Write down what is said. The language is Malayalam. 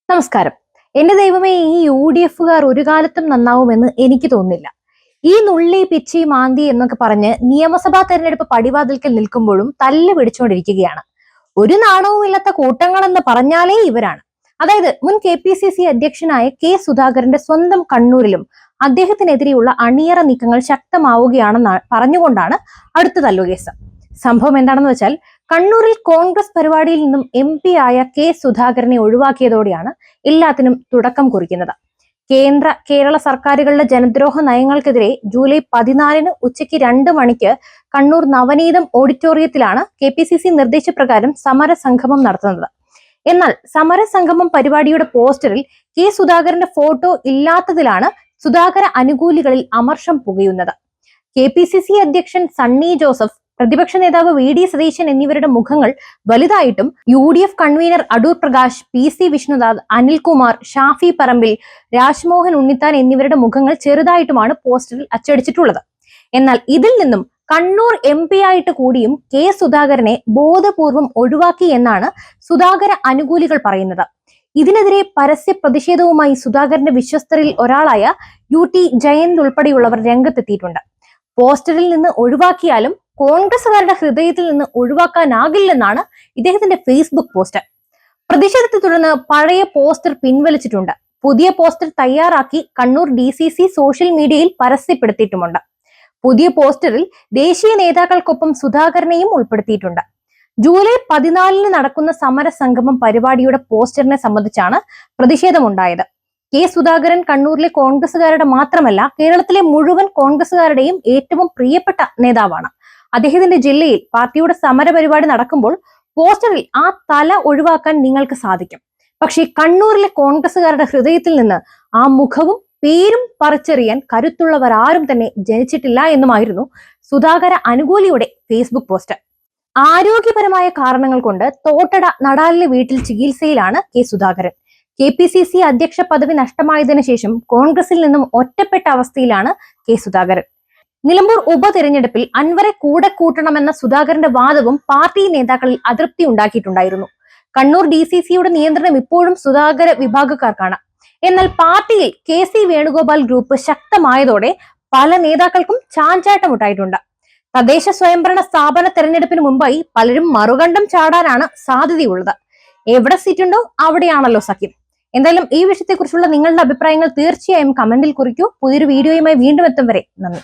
നമസ്കാരം. എന്റെ ദൈവമേ, ഈ UDF-കാർ ഒരു കാലത്തും നന്നാവുമെന്ന് എനിക്ക് തോന്നുന്നില്ല. ഈ നുള്ളി പിച്ചി മാന്തി എന്നൊക്കെ പറഞ്ഞ് നിയമസഭാ തെരഞ്ഞെടുപ്പ് പടിവാതിൽക്കൽ നിൽക്കുമ്പോഴും തല്ല് പിടിച്ചുകൊണ്ടിരിക്കുകയാണ്. ഒരു നാണവുമില്ലാത്ത കൂട്ടങ്ങളെന്ന് പറഞ്ഞാലേ ഇവരാണ്. അതായത് മുൻ KPCC അധ്യക്ഷനായ K. സുധാകരന്റെ സ്വന്തം കണ്ണൂരിലും അദ്ദേഹത്തിനെതിരെയുള്ള അണിയറ നീക്കങ്ങൾ ശക്തമാവുകയാണെന്ന് പറഞ്ഞുകൊണ്ടാണ് അടുത്ത തല്ലുകേസ്. സംഭവം എന്താണെന്ന് വെച്ചാൽ, കണ്ണൂരിൽ കോൺഗ്രസ് പരിപാടിയിൽ നിന്നും MP ആയ K. സുധാകരനെ ഒഴിവാക്കിയതോടെയാണ് എല്ലാത്തിനും തുടക്കം കുറിക്കുന്നത്. കേരള സർക്കാരുകളുടെ ജനദ്രോഹ നയങ്ങൾക്കെതിരെ ജൂലൈ 14 ഉച്ചയ്ക്ക് 2 മണിക്ക് കണ്ണൂർ നവനീതം ഓഡിറ്റോറിയത്തിലാണ് KPCC നിർദ്ദേശപ്രകാരം സമരസംഗമം നടത്തുന്നത്. എന്നാൽ സമരസംഗമം പരിപാടിയുടെ പോസ്റ്ററിൽ K. സുധാകരന്റെ ഫോട്ടോ ഇല്ലാത്തതിലാണ് സുധാകര അനുകൂലികളിൽ അമർഷം പുകയുന്നത്. KPCC അധ്യക്ഷൻ സണ്ണി ജോസഫ്, പ്രതിപക്ഷ നേതാവ് VD സതീശൻ എന്നിവരുടെ മുഖങ്ങൾ വലുതായിട്ടും UDF convener Adoor Prakash, PC Vishnunath, Anilkumar, Shafi Parambil, Rajmohan Unnithan എന്നിവരുടെ മുഖങ്ങൾ ചെറുതായിട്ടുമാണ് പോസ്റ്ററിൽ അച്ചടിച്ചിട്ടുള്ളത്. എന്നാൽ ഇതിൽ നിന്നും കണ്ണൂർ MP ആയിട്ട് കൂടിയും K. സുധാകരനെ ബോധപൂർവം ഒഴിവാക്കി എന്നാണ് സുധാകര അനുകൂലികൾ പറയുന്നത്. ഇതിനെതിരെ പരസ്യ പ്രതിഷേധവുമായി സുധാകരന്റെ വിശ്വസ്തരിൽ ഒരാളായ UT ജയന്ത് ഉൾപ്പെടെയുള്ളവർ രംഗത്തെത്തിയിട്ടുണ്ട്. പോസ്റ്ററിൽ നിന്ന് ഒഴിവാക്കിയാലും കോൺഗ്രസുകാരുടെ ഹൃദയത്തിൽ നിന്ന് ഒഴിവാക്കാനാകില്ലെന്നാണ് ഇദ്ദേഹത്തിന്റെ ഫേസ്ബുക്ക് പോസ്റ്റ്. പ്രതിഷേധത്തെ തുടർന്ന് പഴയ പോസ്റ്റർ പിൻവലിച്ചിട്ടുണ്ട്. പുതിയ പോസ്റ്റർ തയ്യാറാക്കി കണ്ണൂർ DCC സോഷ്യൽ മീഡിയയിൽ പരസ്യപ്പെടുത്തിയിട്ടുമുണ്ട്. പുതിയ പോസ്റ്ററിൽ ദേശീയ നേതാക്കൾക്കൊപ്പം സുധാകരനെയും ഉൾപ്പെടുത്തിയിട്ടുണ്ട്. ജൂലൈ 14 നടക്കുന്ന സമരസംഗമം പരിപാടിയുടെ പോസ്റ്ററിനെ സംബന്ധിച്ചാണ് പ്രതിഷേധമുണ്ടായത്. K. സുധാകരൻ കണ്ണൂരിലെ കോൺഗ്രസുകാരുടെ മാത്രമല്ല, കേരളത്തിലെ മുഴുവൻ കോൺഗ്രസുകാരുടെയും ഏറ്റവും പ്രിയപ്പെട്ട നേതാവാണ്. അദ്ദേഹത്തിന്റെ ജില്ലയിൽ പാർട്ടിയുടെ സമര പരിപാടി നടക്കുമ്പോൾ പോസ്റ്ററിൽ ആ തല ഒഴിവാക്കാൻ നിങ്ങൾക്ക് സാധിക്കും. പക്ഷേ കണ്ണൂരിലെ കോൺഗ്രസുകാരുടെ ഹൃദയത്തിൽ നിന്ന് ആ മുഖവും പേരും പറിച്ചെറിയാൻ കരുത്തുള്ളവർ ആരും തന്നെ ജനിച്ചിട്ടില്ല എന്നുമായിരുന്നു സുധാകര അനുകൂലിയുടെ ഫേസ്ബുക്ക് പോസ്റ്റ്. ആരോഗ്യപരമായ കാരണങ്ങൾ കൊണ്ട് തോട്ടട നടാലിലെ വീട്ടിൽ ചികിത്സയിലാണ് K. സുധാകരൻ. KPCC അധ്യക്ഷ പദവി നഷ്ടമായതിനു ശേഷം കോൺഗ്രസിൽ നിന്നും ഒറ്റപ്പെട്ട അവസ്ഥയിലാണ് K. സുധാകരൻ. നിലമ്പൂർ ഉപതെരഞ്ഞെടുപ്പിൽ അൻവറെ കൂടെ കൂട്ടണമെന്ന സുധാകരന്റെ വാദവും പാർട്ടി നേതാക്കളിൽ അതൃപ്തി ഉണ്ടാക്കിയിട്ടുണ്ടായിരുന്നു. കണ്ണൂർ DCCയുടെ നിയന്ത്രണം ഇപ്പോഴും സുധാകര വിഭാഗക്കാർക്കാണ്. എന്നാൽ പാർട്ടിയിൽ KC വേണുഗോപാൽ ഗ്രൂപ്പ് ശക്തമായതോടെ പല നേതാക്കൾക്കും ചാഞ്ചാട്ടമുണ്ടായിട്ടുണ്ട്. തദ്ദേശ സ്വയംഭരണ സ്ഥാപന തെരഞ്ഞെടുപ്പിന് മുമ്പായി പലരും മറുകണ്ഠം ചാടാനാണ് സാധ്യതയുള്ളത്. എവിടെ സീറ്റുണ്ടോ അവിടെയാണല്ലോ സഖ്യം. എന്തായാലും ഈ വിഷയത്തെക്കുറിച്ചുള്ള നിങ്ങളുടെ അഭിപ്രായങ്ങൾ തീർച്ചയായും കമന്റിൽ കുറിക്കൂ. പുതിയൊരു വീഡിയോയുമായി വീണ്ടും എത്തും വരെ നന്ദി.